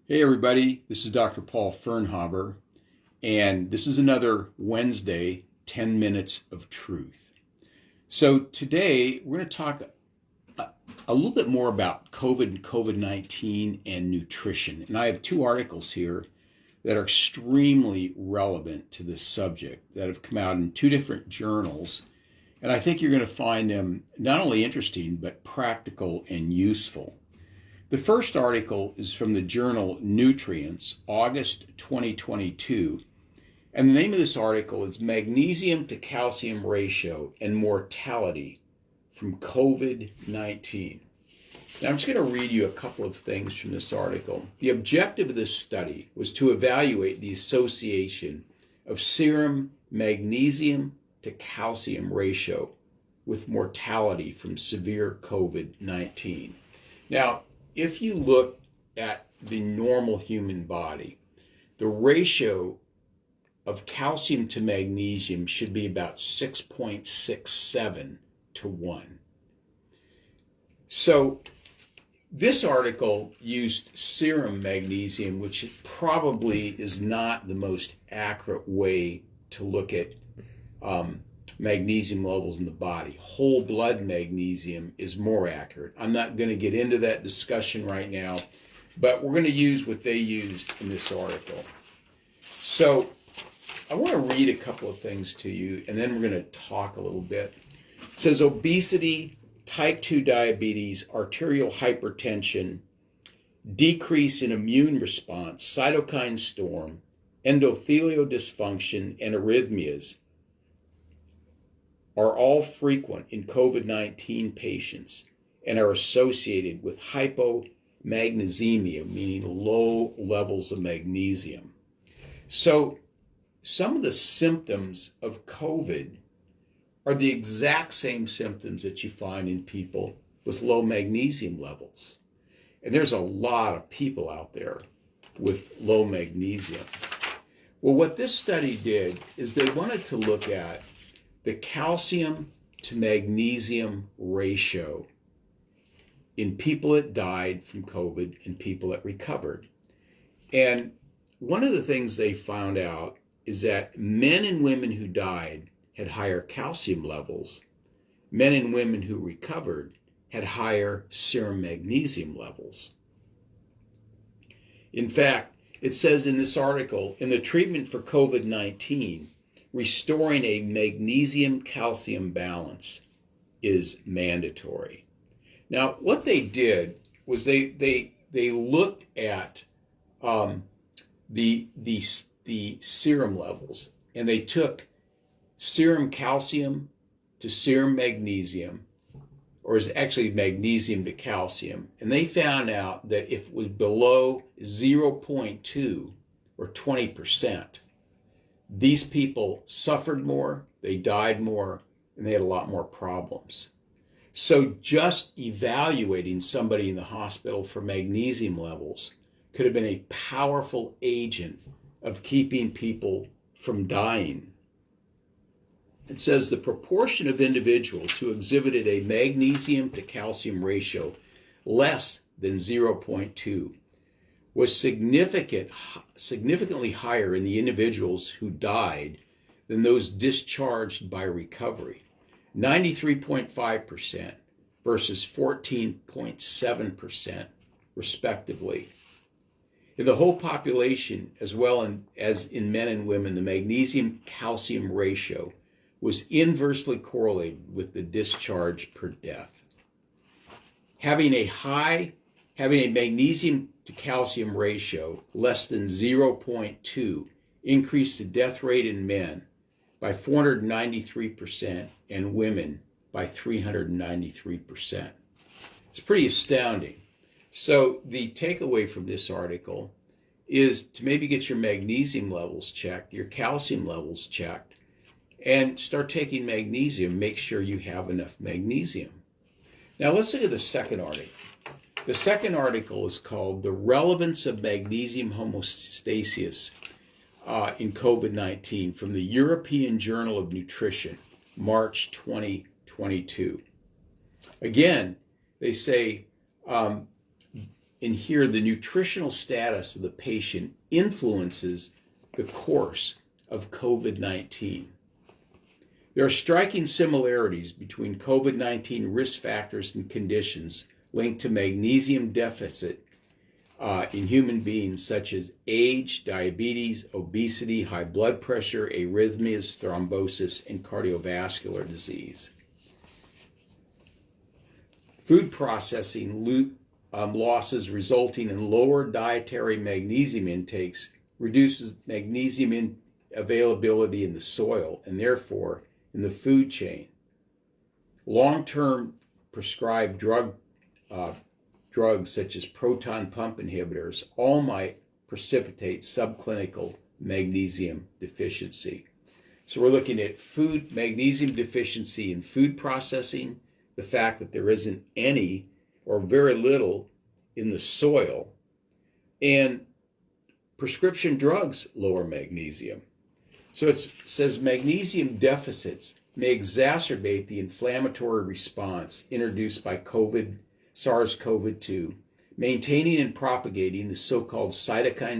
Hey everybody, this is Dr. Paul Firnhaber, and this is another Wednesday 10 Minutes of Truth. So today we're going to talk a little bit more about COVID-19 and nutrition. And I have two articles here that are extremely relevant to this subject that have come out in two different journals. And I think you're going to find them not only interesting, but practical and useful. The first article is from the journal Nutrients, August 2022, and the name of this article is Magnesium to Calcium Ratio and Mortality from COVID-19. Now I'm just going to read you a couple of things from this article. The objective of this study was to evaluate the association of serum magnesium to calcium ratio with mortality from severe COVID-19. Now, if you look at the normal human body, the ratio of calcium to magnesium should be about 6.67 to 1. So this article used serum magnesium, which probably is not the most accurate way to look at magnesium levels in the body. Whole blood magnesium is more accurate. I'm not going to get into that discussion right now, but we're going to use what they used in this article. So I want to read a couple of things to you, and then we're going to talk a little bit. It says obesity, type 2 diabetes, arterial hypertension, decrease in immune response, cytokine storm, endothelial dysfunction, and arrhythmias are all frequent in COVID-19 patients and are associated with hypomagnesemia, meaning low levels of magnesium. So some of the symptoms of COVID are the exact same symptoms that you find in people with low magnesium levels. And there's a lot of people out there with low magnesium. Well, what this study did is they wanted to look at the calcium to magnesium ratio in people that died from COVID and people that recovered. And one of the things they found out is that men and women who died had higher calcium levels. Men and women who recovered had higher serum magnesium levels. In fact, it says in this article, in the treatment for COVID-19, restoring a magnesium-calcium balance is mandatory. Now, what they did was they looked at the serum levels, and they took serum calcium to serum magnesium, or is actually magnesium to calcium, and they found out that if it was below 0.2 or 20%, these people suffered more, they died more, and they had a lot more problems. So just evaluating somebody in the hospital for magnesium levels could have been a powerful agent of keeping people from dying. It says the proportion of individuals who exhibited a magnesium to calcium ratio less than 0.2 was significantly higher in the individuals who died than those discharged by recovery, 93.5% versus 14.7% respectively. In the whole population, as well as in men and women, the magnesium-calcium ratio was inversely correlated with the discharge per death. Having a magnesium to calcium ratio less than 0.2 increased the death rate in men by 493% and women by 393%. It's pretty astounding. So the takeaway from this article is to maybe get your magnesium levels checked, your calcium levels checked, and start taking magnesium. Make sure you have enough magnesium. Now let's look at the second article. The second article is called The Relevance of Magnesium Homeostasis in COVID-19 from the European Journal of Nutrition, March 2022. Again, they say And here, the nutritional status of the patient influences the course of COVID-19. There are striking similarities between COVID-19 risk factors and conditions linked to magnesium deficit in human beings, such as age, diabetes, obesity, high blood pressure, arrhythmias, thrombosis, and cardiovascular disease. Food processing losses resulting in lower dietary magnesium intakes reduces magnesium availability in the soil and therefore in the food chain. Long-term prescribed drugs such as proton pump inhibitors all might precipitate subclinical magnesium deficiency. So we're looking at food magnesium deficiency in food processing, the fact that there isn't any or very little in the soil, and prescription drugs lower magnesium. So it says magnesium deficits may exacerbate the inflammatory response introduced by SARS-CoV-2, maintaining and propagating the so-called cytokine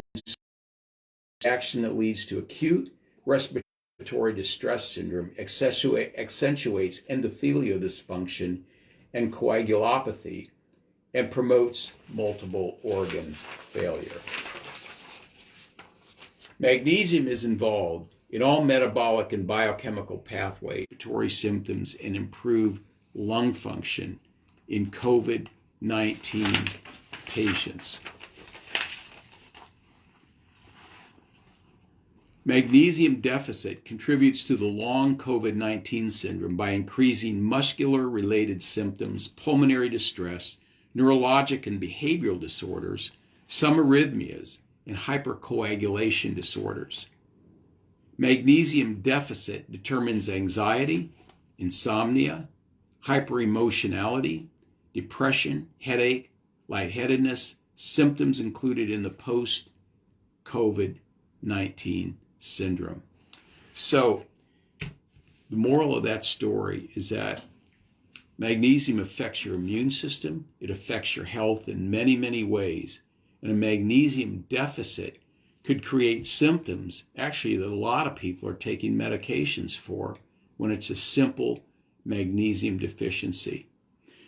reaction that leads to acute respiratory distress syndrome, accentuates endothelial dysfunction and coagulopathy, and promotes multiple organ failure. Magnesium is involved in all metabolic and biochemical pathways, respiratory symptoms, and improved lung function in COVID-19 patients. Magnesium deficit contributes to the long COVID-19 syndrome by increasing muscular-related symptoms, pulmonary distress, neurologic and behavioral disorders, some arrhythmias, and hypercoagulation disorders. Magnesium deficit determines anxiety, insomnia, hyperemotionality, depression, headache, lightheadedness, symptoms included in the post-COVID-19 syndrome. So the moral of that story is that magnesium affects your immune system. It affects your health in many, many ways. And a magnesium deficit could create symptoms, actually, that a lot of people are taking medications for when it's a simple magnesium deficiency.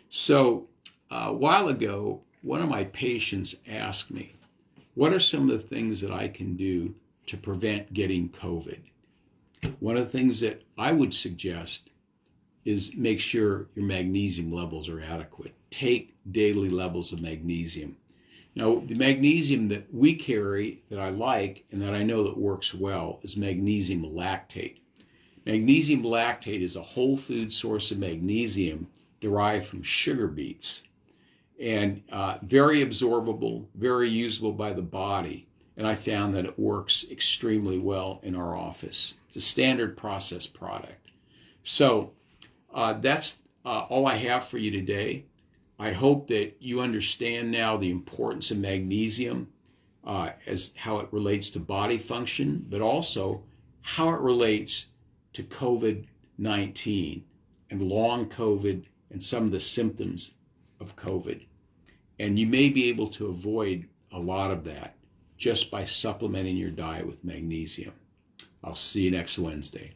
So a while ago, one of my patients asked me, what are some of the things that I can do to prevent getting COVID? One of the things that I would suggest is make sure your magnesium levels are adequate. Take daily levels of magnesium. Now, the magnesium that we carry, that I like, and that I know that works well, is magnesium lactate. Magnesium lactate is a whole food source of magnesium derived from sugar beets, and very absorbable, very usable by the body. And I found that it works extremely well in our office. It's a standard process product. So that's all I have for you today. I hope that you understand now the importance of magnesium as how it relates to body function, but also how it relates to COVID-19 and long COVID and some of the symptoms of COVID. And you may be able to avoid a lot of that just by supplementing your diet with magnesium. I'll see you next Wednesday.